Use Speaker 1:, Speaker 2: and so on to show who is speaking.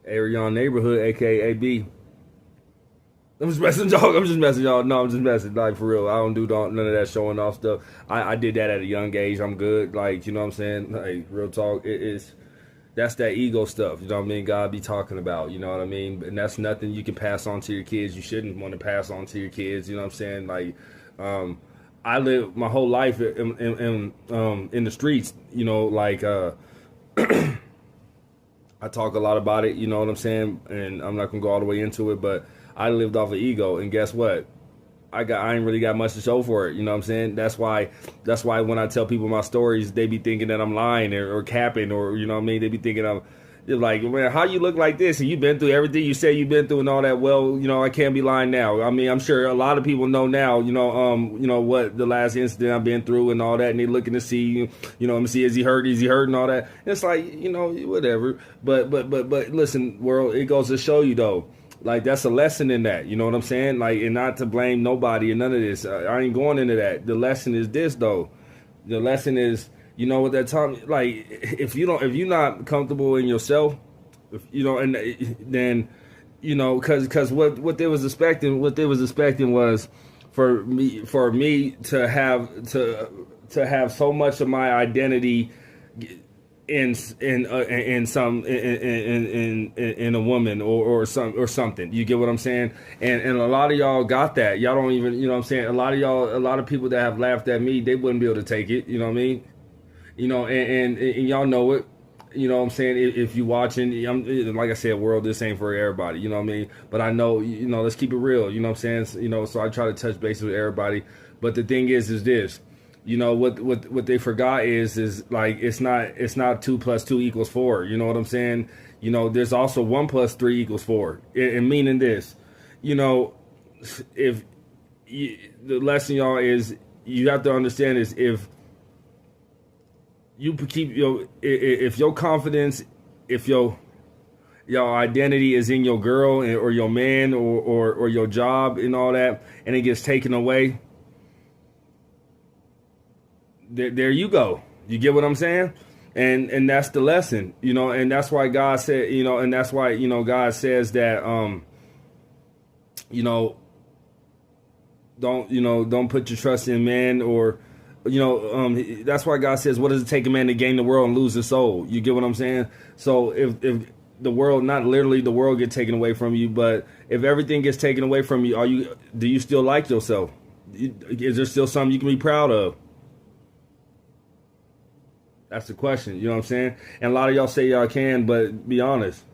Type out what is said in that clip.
Speaker 1: Arion Neighborhood, aka AB. I'm just messing, y'all. I'm just messing, y'all. No, I'm just messing. Like, for real, I don't do none of that showing off stuff. I did that at a young age. I'm good. Like, you know what I'm saying? Like, real talk. That's that ego stuff. You know what I mean? God be talking about. You know what I mean? And that's nothing you can pass on to your kids. You shouldn't want to pass on to your kids. You know what I'm saying? Like, I lived my whole life in the streets. You know, like I talk a lot about it, you know what I'm saying? And I'm not gonna go all the way into it, but I lived off of ego, and guess what? I ain't really got much to show for it, you know what I'm saying? That's why when I tell people my stories, they be thinking that I'm lying or capping, or you know what I mean? They be thinking they're like, man, how you look like this? And you've been through everything you say you've been through and all that. Well, you know, I can't be lying now. I mean, I'm sure a lot of people know now, you know what the last incident I've been through and all that, and they looking to see, you know, see, is he hurt? Is he hurt and all that? And it's like, you know, whatever. But listen, world, it goes to show you though. Like, that's a lesson in that, you know what I'm saying? Like, and not to blame nobody and none of this. I ain't going into that. The lesson is this though. The lesson is, you know, what that time, like, if you're not comfortable in yourself, if, you know, and then, you know, because what they was expecting, was for me to have so much of my identity in a woman or something. You get what I'm saying? And a lot of y'all got that. Y'all don't even, you know what I'm saying? A lot of people that have laughed at me, they wouldn't be able to take it. You know what I mean? You know, and y'all know it. You know what I'm saying? If you watching, like I said, world, this ain't for everybody. You know what I mean? But I know, you know, let's keep it real. You know what I'm saying? You know, so I try to touch base with everybody. But the thing is this. You know what they forgot is like it's not 2 + 2 = 4. You know what I'm saying? You know, there's also 1 + 3 = 4. And meaning this, you know, if the lesson, y'all, is you have to understand is if you keep if your confidence, if your identity is in your girl or your man or your job and all that, and it gets taken away, there you go. You get what I'm saying? And that's the lesson, you know, and that's why God said, you know, and that's why, you know, God says that, you know, don't put your trust in man or, you know, that's why God says, what does it take a man to gain the world and lose his soul? You get what I'm saying? So if the world, not literally the world get taken away from you, but if everything gets taken away from you, do you still like yourself? Is there still something you can be proud of? That's the question. You know what I'm saying? And a lot of y'all say y'all can, but be honest.